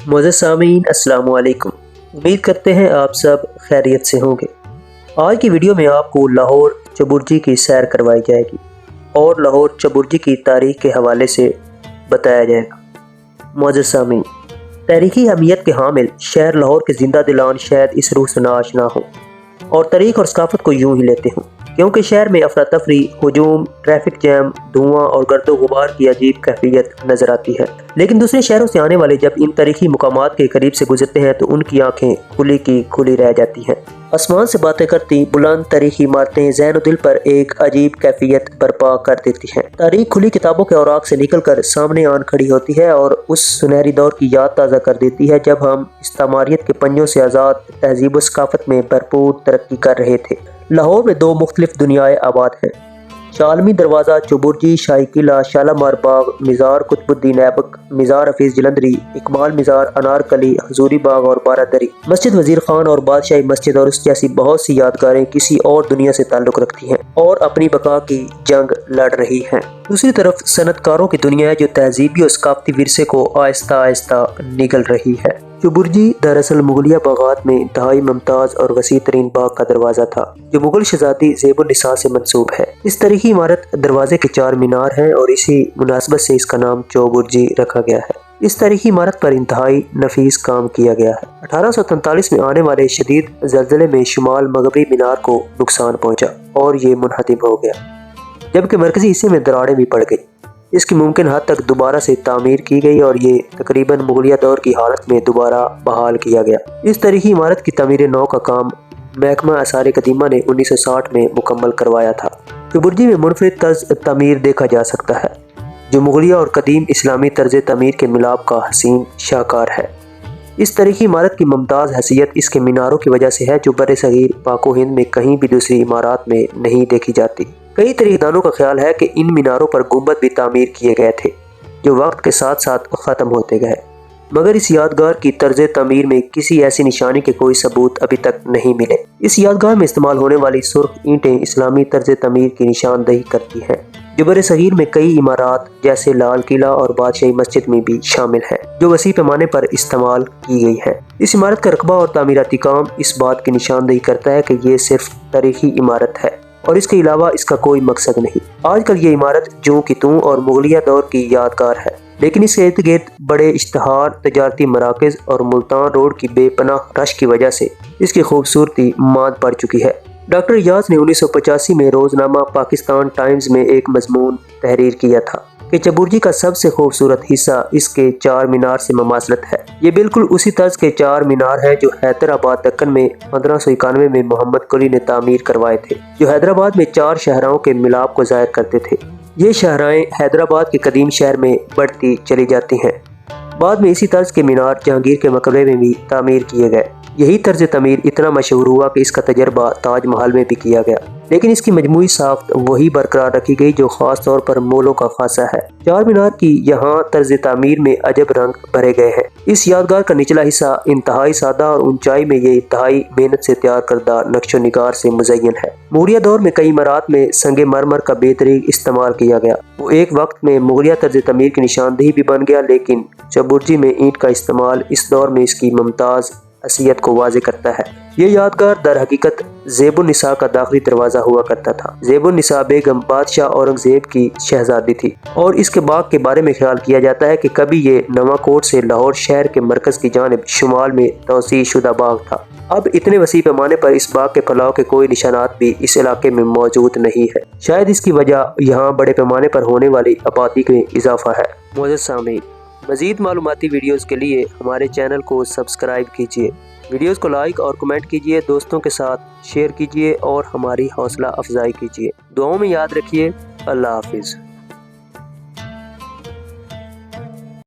معزز سامعین السلام علیکم۔ امید کرتے ہیں آپ سب خیریت سے ہوں گے۔ آج کی ویڈیو میں آپ کو لاہور چبرجی کی سیر کروائی جائے گی اور لاہور چبرجی کی تاریخ کے حوالے سے بتایا جائے گا۔ معزز سامعین، تاریخی اہمیت کے حامل شہر لاہور کے زندہ دلان شاید اس روح سے ناآشنا ہوں اور تاریخ اور ثقافت کو یوں ہی لیتے ہوں، کیونکہ شہر میں افراتفری، ہجوم، ٹریفک جام، دھواں اور گرد و غبار کی عجیب کیفیت نظر آتی ہے۔ لیکن دوسرے شہروں سے آنے والے جب ان تاریخی مقامات کے قریب سے گزرتے ہیں تو ان کی آنکھیں کھلی کی کھلی رہ جاتی ہیں۔ آسمان سے باتیں کرتی بلند تاریخی عمارتیں ذہن و دل پر ایک عجیب کیفیت برپا کر دیتی ہیں۔ تاریخ کھلی کتابوں کے اوراق سے نکل کر سامنے آن کھڑی ہوتی ہے اور اس سنہری دور کی یاد تازہ کر دیتی ہے جب ہم استعماریت کے پنجوں سے آزاد تہذیب و ثقافت میں بھرپور ترقی کر رہے تھے۔ لاہور میں دو مختلف دنیائیں آباد ہیں: شالمی دروازہ چبرجی، شاہی قلعہ، شالامار باغ، مزار قطب الدین ایبک، مزار حفیظ جلندری، اقبال مزار، انارکلی، حضوری باغ اور بارہ دری، مسجد وزیر خان اور بادشاہی مسجد اور اس جیسی بہت سی یادگاریں کسی اور دنیا سے تعلق رکھتی ہیں اور اپنی بقا کی جنگ لڑ رہی ہیں۔ دوسری طرف صنعت کاروں کی دنیا ہے جو تہذیبی اور ثقافتی ورثے کو آہستہ آہستہ نگل رہی ہے۔ چبرجی دراصل مغلیہ باغات میں انتہائی ممتاز اور وسیع ترین باغ کا دروازہ تھا جو مغل شہزادی زیب النساء سے منسوب ہے۔ اس تاریخی عمارت دروازے کے 4 مینار ہیں اور اسی مناسبت سے اس کا نام چوبرجی رکھا گیا ہے۔ اس تاریخی عمارت پر انتہائی نفیس کام کیا گیا ہے۔ 1843 میں آنے والے شدید زلزلے میں شمال مغربی مینار کو نقصان پہنچا اور یہ منہدم ہو گیا، جبکہ مرکزی حصے میں دراڑیں بھی پڑ گئی۔ اس کی ممکن حد تک دوبارہ سے تعمیر کی گئی اور یہ تقریباً مغلیہ دور کی حالت میں دوبارہ بحال کیا گیا۔ اس تاریخی عمارت کی تعمیر نو کا کام محکمہ آثار قدیمہ نے 1960 میں مکمل کروایا تھا۔ چبرجی میں منفرد طرز تعمیر دیکھا جا سکتا ہے جو مغلیہ اور قدیم اسلامی طرز تعمیر کے ملاپ کا حسین شاہکار ہے۔ اس تاریخی عمارت کی ممتاز حیثیت اس کے میناروں کی وجہ سے ہے جو بر صغیر پاک و ہند میں کہیں بھی دوسری عمارات میں نہیں دیکھی جاتی۔ کئی تاریخ دانوں کا خیال ہے کہ ان میناروں پر گنبد بھی تعمیر کیے گئے تھے جو وقت کے ساتھ ساتھ ختم ہوتے گئے، مگر اس یادگار کی طرز تعمیر میں کسی ایسی نشانی کے کوئی ثبوت ابھی تک نہیں ملے۔ اس یادگار میں استعمال ہونے والی سرخ اینٹیں اسلامی طرز تعمیر کی نشاندہی کرتی ہیں جو بر صغیر میں کئی عمارات جیسے لال قلعہ اور بادشاہی مسجد میں بھی شامل ہیں جو وسیع پیمانے پر استعمال کی گئی ہیں۔ اس عمارت کا رقبہ اور تعمیراتی کام اس بات کی نشاندہی کرتا ہے کہ یہ صرف تاریخی عمارت ہے اور اس کے علاوہ اس کا کوئی مقصد نہیں۔ آج کل یہ عمارت جوں کی توں اور مغلیہ دور کی یادگار ہے، لیکن اس کے ارد گرد بڑے اشتہار، تجارتی مراکز اور ملتان روڈ کی بے پناہ رش کی وجہ سے اس کی خوبصورتی ماند پڑ چکی ہے۔ ڈاکٹر ریاض نے 1985 میں روزنامہ پاکستان ٹائمز میں ایک مضمون تحریر کیا تھا کہ چبرجی کا سب سے خوبصورت حصہ اس کے 4 مینار سے مماثلت ہے۔ یہ بالکل اسی طرز کے 4 مینار ہیں جو حیدرآباد دکن میں 1591 میں محمد قلی نے تعمیر کروائے تھے، جو حیدرآباد میں 4 شاہراہوں کے ملاپ کو ظاہر کرتے تھے۔ یہ شاہراہیں حیدرآباد کے قدیم شہر میں بڑھتی چلی جاتی ہیں۔ بعد میں اسی طرز کے مینار جہانگیر کے مقبرے میں بھی تعمیر کیے گئے۔ یہی طرز تعمیر اتنا مشہور ہوا کہ اس کا تجربہ تاج محل میں بھی کیا گیا، لیکن اس کی مجموعی ساخت وہی برقرار رکھی گئی جو خاص طور پر مولوں کا خاصہ ہے۔ 4 مینار کی یہاں طرز تعمیر میں عجب رنگ بھرے گئے ہیں۔ اس یادگار کا نچلا حصہ انتہائی سادہ اور اونچائی میں یہ انتہائی محنت سے تیار کردہ نقش و نگار سے مزین ہے۔ مغلیہ دور میں کئی عمارات میں سنگ مرمر کا بے طریق استعمال کیا گیا۔ وہ ایک وقت میں مغلیہ طرز تعمیر کی نشاندہی بھی بن گیا، لیکن چبرجی میں اینٹ کا استعمال اس دور میں اس کی ممتاز حیثیت کو واضح کرتا ہے۔ یہ یادگار در حقیقت زیب النساء کا داخلی دروازہ ہوا کرتا تھا۔ زیب النساء بیگم بادشاہ اورنگزیب کی شہزادی تھی اور اس کے باغ کے بارے میں خیال کیا جاتا ہے کہ کبھی یہ نواں کوٹ سے لاہور شہر کے مرکز کی جانب شمال میں توسیع شدہ باغ تھا۔ اب اتنے وسیع پیمانے پر اس باغ کے پھیلاؤ کے کوئی نشانات بھی اس علاقے میں موجود نہیں ہے۔ شاید اس کی وجہ یہاں بڑے پیمانے پر ہونے والی آبادی میں اضافہ ہے۔ معزز سامعین، مزید معلوماتی ویڈیوز کے لیے ہمارے چینل کو سبسکرائب کیجیے، ویڈیوز کو لائک اور کمنٹ کیجیے، دوستوں کے ساتھ شیئر کیجیے اور ہماری حوصلہ افزائی کیجیے۔ دعاؤں میں یاد رکھیے۔ اللہ حافظ۔